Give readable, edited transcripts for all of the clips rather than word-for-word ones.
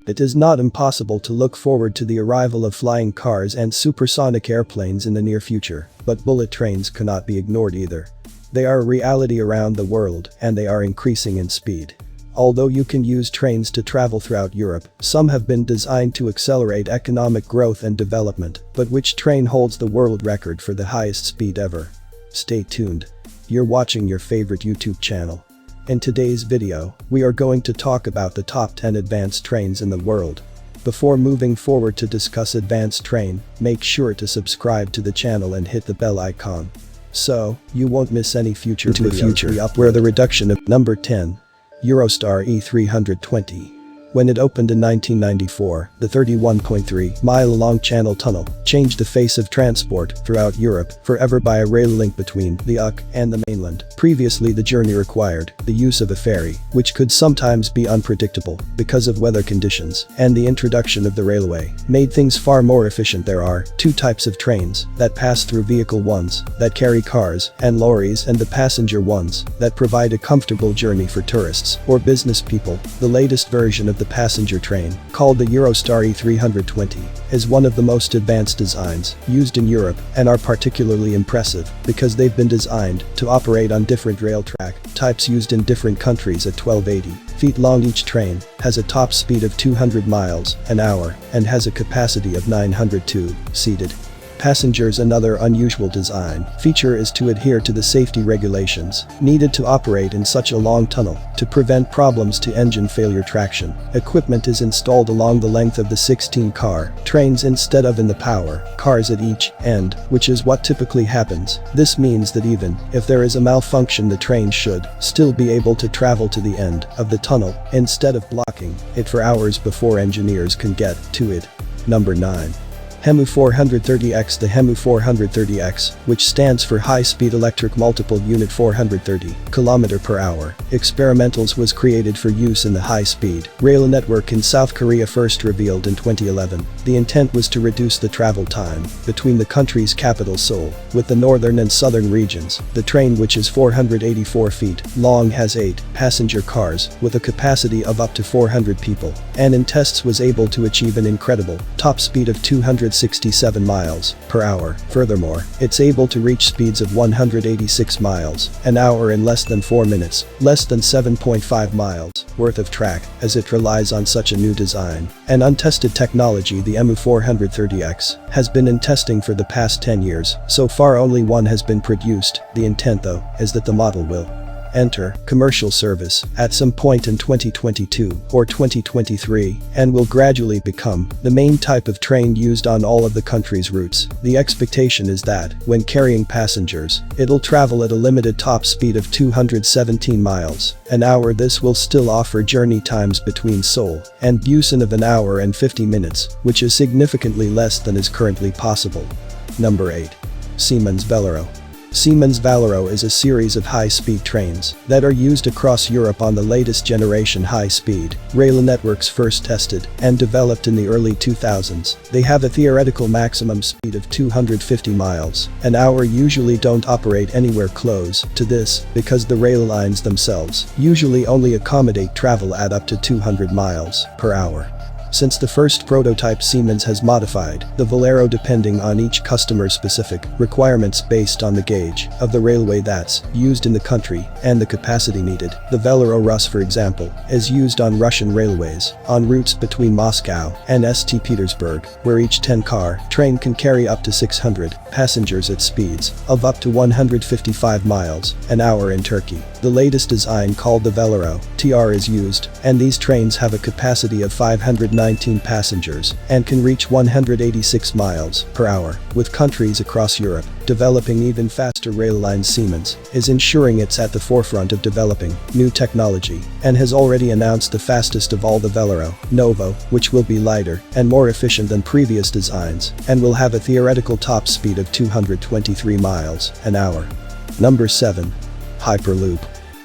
It is not impossible to look forward to the arrival of flying cars and supersonic airplanes in the near future, but bullet trains cannot be ignored either. They are a reality around the world and they are increasing in speed. Although you can use trains to travel throughout Europe, some have been designed to accelerate economic growth and development, but which train holds the world record for the highest speed ever? Stay tuned. You're watching your favorite YouTube channel. In today's video, we are going to talk about the top 10 advanced trains in the world. Before moving forward to discuss advanced train, make sure to subscribe to the channel and hit the bell icon, so you won't miss any future videos where the reduction of number 10. Eurostar E320. When it opened in 1994, the 31.3-mile-long Channel Tunnel changed the face of transport throughout Europe forever by a rail link between the UK and the mainland. Previously, the journey required the use of a ferry, which could sometimes be unpredictable because of weather conditions, and the introduction of the railway made things far more efficient. There are two types of trains that pass through: vehicle ones that carry cars and lorries, and the passenger ones that provide a comfortable journey for tourists or business people. The latest version of the passenger train, called the Eurostar E320, is one of the most advanced designs used in Europe and are particularly impressive because they've been designed to operate on different rail track types used in different countries. At 1280 feet long, each train has a top speed of 200 miles an hour and has a capacity of 902 seated passengers. Another unusual design feature is to adhere to the safety regulations needed to operate in such a long tunnel to prevent problems to engine failure. Traction equipment is installed along the length of the 16-car trains instead of in the power cars at each end, which is what typically happens. This means that even if there is a malfunction, the train should still be able to travel to the end of the tunnel instead of blocking it for hours before engineers can get to it. Number 9. HEMU 430X. The HEMU 430X, which stands for High-Speed Electric Multiple Unit 430 km/h, experimentals was created for use in the high-speed rail network in South Korea. First revealed in 2011, the intent was to reduce the travel time between the country's capital Seoul with the northern and southern regions. The train, which is 484 feet long, has 8 passenger cars with a capacity of up to 400 people, and in tests was able to achieve an incredible top speed of 267 miles per hour. Furthermore, it's able to reach speeds of 186 miles an hour in less than 4 minutes, less than 7.5 miles worth of track, as it relies on such a new design and untested technology. The HEMU 430X has been in testing for the past 10 years. So far only one has been produced. The intent, though, is that the model will enter commercial service at some point in 2022 or 2023 and will gradually become the main type of train used on all of the country's routes. The expectation is that, when carrying passengers, it'll travel at a limited top speed of 217 miles an hour. This will still offer journey times between Seoul and Busan of an hour and 50 minutes, which is significantly less than is currently possible. Number 8. Siemens Velaro. Siemens Velaro is a series of high-speed trains that are used across Europe on the latest generation high-speed rail networks, first tested and developed in the early 2000s. They have a theoretical maximum speed of 250 miles an hour. Usually don't operate anywhere close to this because the rail lines themselves usually only accommodate travel at up to 200 miles per hour. Since the first prototype, Siemens has modified the Velaro depending on each customer's specific requirements based on the gauge of the railway that's used in the country and the capacity needed. The Velaro Rus, for example, is used on Russian railways on routes between Moscow and St. Petersburg, where each 10-car train can carry up to 600 passengers at speeds of up to 155 miles an hour. In Turkey, the latest design, called the Velaro TR, is used, and these trains have a capacity of 519 passengers and can reach 186 miles per hour. With countries across Europe developing even faster rail lines, Siemens is ensuring it's at the forefront of developing new technology and has already announced the fastest of all, the Velaro Novo, which will be lighter and more efficient than previous designs and will have a theoretical top speed of 223 miles an hour. Number 7. Hyperloop.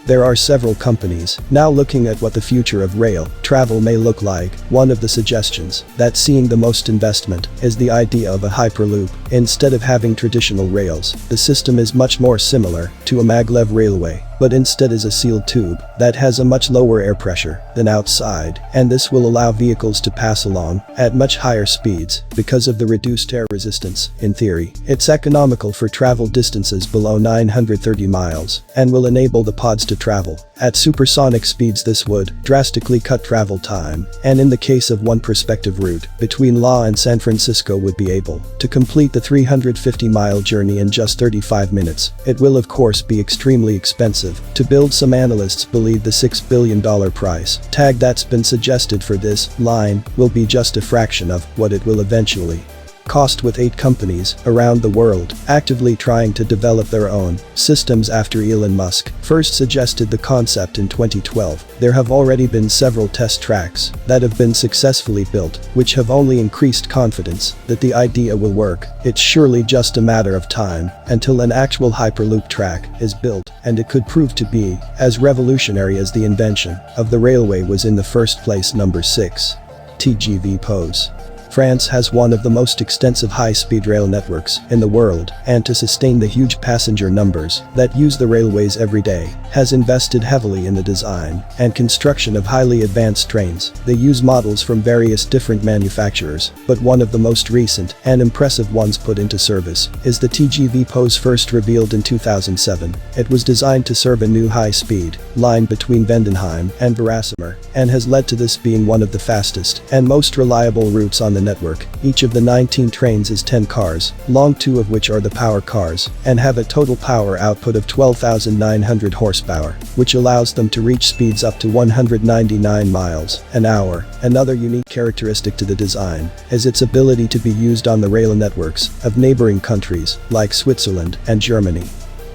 There are several companies now looking at what the future of rail travel may look like. One of the suggestions that's seeing the most investment is the idea of a hyperloop. Instead of having traditional rails, the system is much more similar to a maglev railway, but instead is a sealed tube that has a much lower air pressure than outside, and this will allow vehicles to pass along at much higher speeds because of the reduced air resistance. In theory, it's economical for travel distances below 930 miles and will enable the pods to travel at supersonic speeds. This would drastically cut travel time, and in the case of one prospective route between La and San Francisco would be able to complete the 350-mile journey in just 35 minutes. It will of course be extremely expensive to build. Some analysts believe the $6 billion price tag that's been suggested for this line will be just a fraction of what it will eventually cost, with 8 companies around the world actively trying to develop their own systems. After Elon Musk first suggested the concept in 2012, there have already been several test tracks that have been successfully built, which have only increased confidence that the idea will work. It's surely just a matter of time until an actual Hyperloop track is built, and it could prove to be as revolutionary as the invention of the railway was in the first place. Number 6. TGV pose. France has one of the most extensive high-speed rail networks in the world, and to sustain the huge passenger numbers that use the railways every day, has invested heavily in the design and construction of highly advanced trains. They use models from various different manufacturers, but one of the most recent and impressive ones put into service is the TGV pose, first revealed in 2007. It was designed to serve a new high-speed line between Vendenheim and Verasmer, and has led to this being one of the fastest and most reliable routes on the network. Each of the 19 trains is 10 cars long, 2 of which are the power cars, and have a total power output of 12,900 horsepower, which allows them to reach speeds up to 199 miles an hour. Another unique characteristic to the design is its ability to be used on the rail networks of neighboring countries like Switzerland and Germany.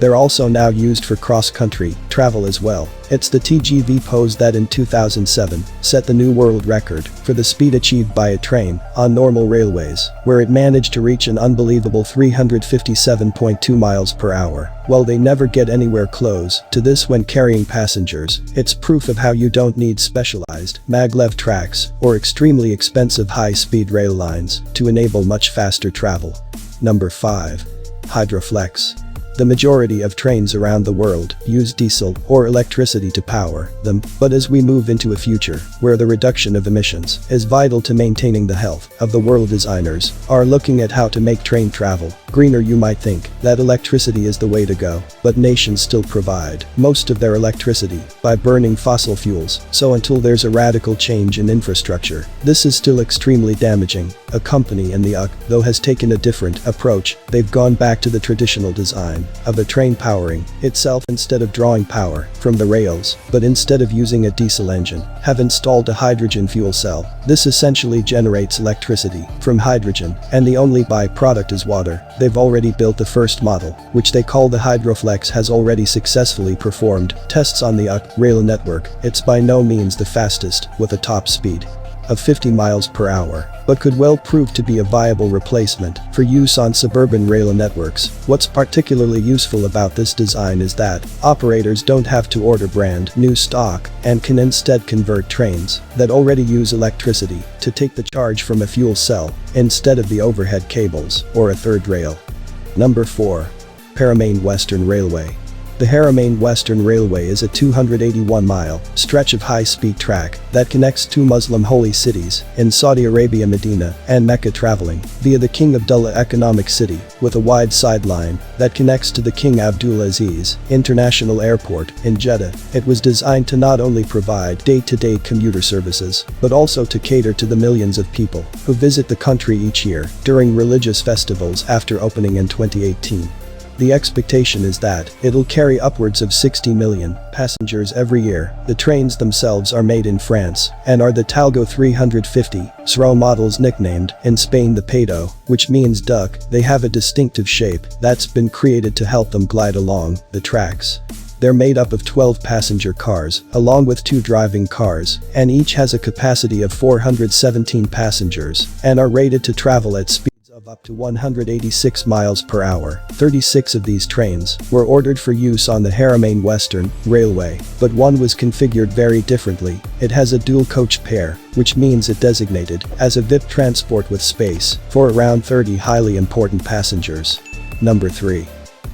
They're also now used for cross-country travel as well. It's the TGV pose that in 2007 set the new world record for the speed achieved by a train on normal railways, where it managed to reach an unbelievable 357.2 miles per hour. While they never get anywhere close to this when carrying passengers, it's proof of how you don't need specialized maglev tracks or extremely expensive high-speed rail lines to enable much faster travel. Number 5. Hydroflex. The majority of trains around the world use diesel or electricity to power them, but as we move into a future where the reduction of emissions is vital to maintaining the health of the world, designers are looking at how to make train travel greener. You might think that electricity is the way to go, but nations still provide most of their electricity by burning fossil fuels, so until there's a radical change in infrastructure, this is still extremely damaging. A company in the UK, though, has taken a different approach. They've gone back to the traditional design of a train powering itself instead of drawing power from the rails, but instead of using a diesel engine, have installed a hydrogen fuel cell. This essentially generates electricity from hydrogen, and the only byproduct is water. They've already built the first model, which they call the Hydroflex, has already successfully performed tests on the UK rail network. It's by no means the fastest, with a top speed of 50 miles per hour, but could well prove to be a viable replacement for use on suburban rail networks. What's particularly useful about this design is that operators don't have to order brand new stock and can instead convert trains that already use electricity to take the charge from a fuel cell instead of the overhead cables or a third rail. Number 4. Haramain Western Railway. The Haramain Western Railway is a 281-mile stretch of high-speed track that connects two Muslim holy cities in Saudi Arabia, Medina and Mecca, traveling via the King Abdullah Economic City with a wide sideline that connects to the King Abdulaziz International Airport in Jeddah. It was designed to not only provide day-to-day commuter services, but also to cater to the millions of people who visit the country each year during religious festivals. After opening in 2018, the expectation is that it'll carry upwards of 60 million passengers every year. The trains themselves are made in France and are the Talgo 350 SRO models, nicknamed in Spain the Pedo, which means duck. They have a distinctive shape that's been created to help them glide along the tracks. They're made up of 12 passenger cars, along with 2 driving cars, and each has a capacity of 417 passengers, and are rated to travel at speeds of up to 186 miles per hour. 36 of these trains were ordered for use on the Haramain Western Railway, but one was configured very differently. It has a dual coach pair, which means it designated as a VIP transport with space for around 30 highly important passengers. Number 3.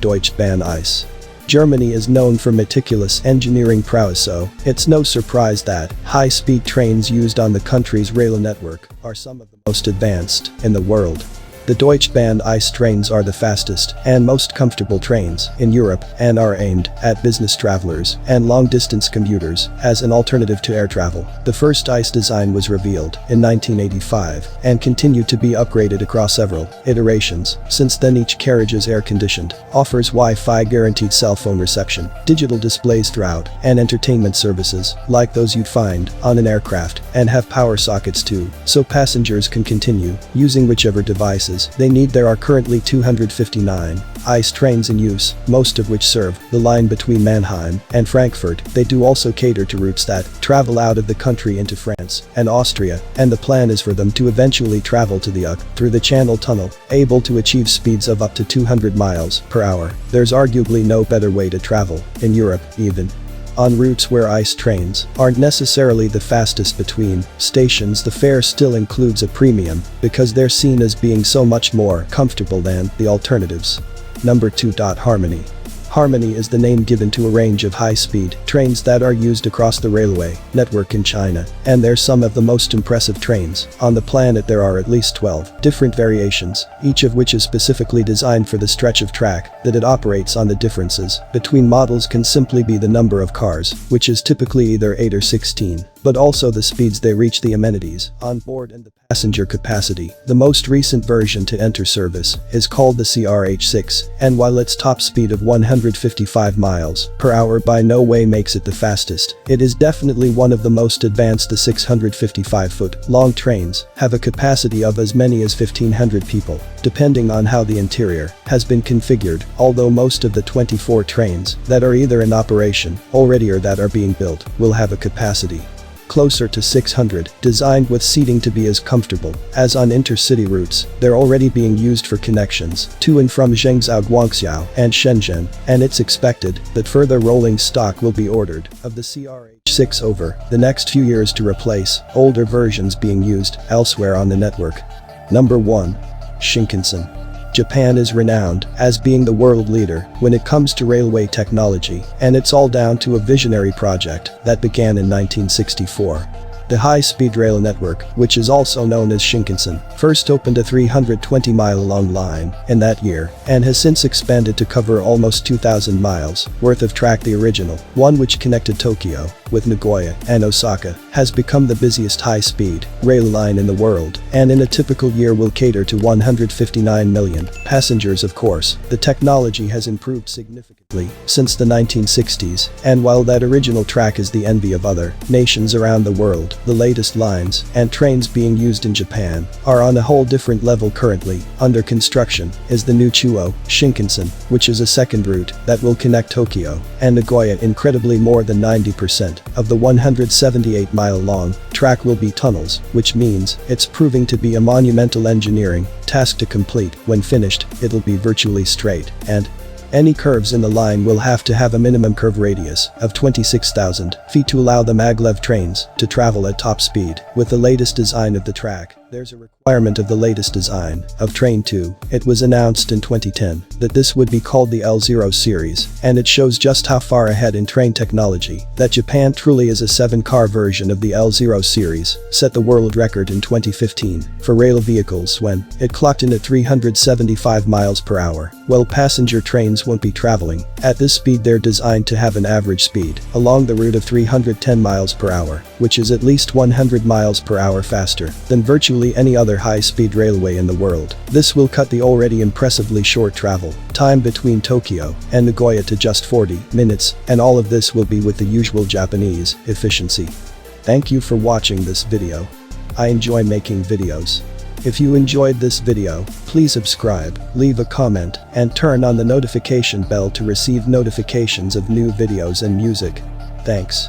Deutsche Bahn Eis. Germany is known for meticulous engineering prowess, so it's no surprise that high-speed trains used on the country's rail network are some of the most advanced in the world. The Deutsche Bahn ICE trains are the fastest and most comfortable trains in Europe and are aimed at business travelers and long-distance commuters as an alternative to air travel. The first ICE design was revealed in 1985 and continued to be upgraded across several iterations. Since then, each carriage is air-conditioned, offers Wi-Fi guaranteed cell phone reception, digital displays throughout, and entertainment services like those you'd find on an aircraft, and have power sockets too, so passengers can continue using whichever devices they need. There are currently 259 ICE trains in use, most of which serve the line between Mannheim and Frankfurt. They do also cater to routes that travel out of the country into France and Austria, and the plan is for them to eventually travel to the UK through the Channel Tunnel, able to achieve speeds of up to 200 miles per hour. There's arguably no better way to travel in Europe, even on routes where ICE trains aren't necessarily the fastest between stations. The fare still includes a premium because they're seen as being so much more comfortable than the alternatives. Number 2. Harmony. Harmony is the name given to a range of high-speed trains that are used across the railway network in China, and they're some of the most impressive trains on the planet. There are at least 12 different variations, each of which is specifically designed for the stretch of track that it operates on. The differences between models can simply be the number of cars, which is typically either 8 or 16, but also the speeds they reach, the amenities on board, and the passenger capacity. The most recent version to enter service is called the CRH6, and while its top speed of 155 miles per hour by no way makes it the fastest, it is definitely one of the most advanced. The 655-foot long trains have a capacity of as many as 1,500 people, depending on how the interior has been configured, although most of the 24 trains that are either in operation already or that are being built will have a capacity closer to 600, designed with seating to be as comfortable as on intercity routes. They're already being used for connections to and from Zhengzhou, Guangzhou, and Shenzhen, and it's expected that further rolling stock will be ordered of the CRH6 over the next few years to replace older versions being used elsewhere on the network. Number 1. Shinkansen. Japan is renowned as being the world leader when it comes to railway technology, and it's all down to a visionary project that began in 1964. The high-speed rail network, which is also known as Shinkansen, first opened a 320-mile-long line in that year and has since expanded to cover almost 2,000 miles worth of track. The original one, which connected Tokyo with Nagoya and Osaka, has become the busiest high-speed rail line in the world, and in a typical year will cater to 159 million passengers. Of course, the technology has improved significantly since the 1960s, and while that original track is the envy of other nations around the world, the latest lines and trains being used in Japan are on a whole different level. Currently under construction is the new Chuo Shinkansen, which is a second route that will connect Tokyo and Nagoya. Incredibly, more than 90% of the 178-mile-long track will be tunnels, which means it's proving to be a monumental engineering task to complete. When finished, it'll be virtually straight, and any curves in the line will have to have a minimum curve radius of 26,000 feet to allow the maglev trains to travel at top speed. With the latest design of the track, there's a requirement of the latest design of Train 2. It was announced in 2010 that this would be called the L0 series, and it shows just how far ahead in train technology that Japan truly is. A 7-car version of the L0 series set the world record in 2015 for rail vehicles when it clocked in at 375 miles per hour. While passenger trains won't be traveling at this speed, they're designed to have an average speed along the route of 310 miles per hour, which is at least 100 miles per hour faster than virtually any other high-speed railway in the world. This will cut the already impressively short travel time between Tokyo and Nagoya to just 40 minutes, and all of this will be with the usual Japanese efficiency. Thank you for watching this video. I enjoy making videos. If you enjoyed this video, please subscribe, leave a comment, and turn on the notification bell to receive notifications of new videos and music. Thanks.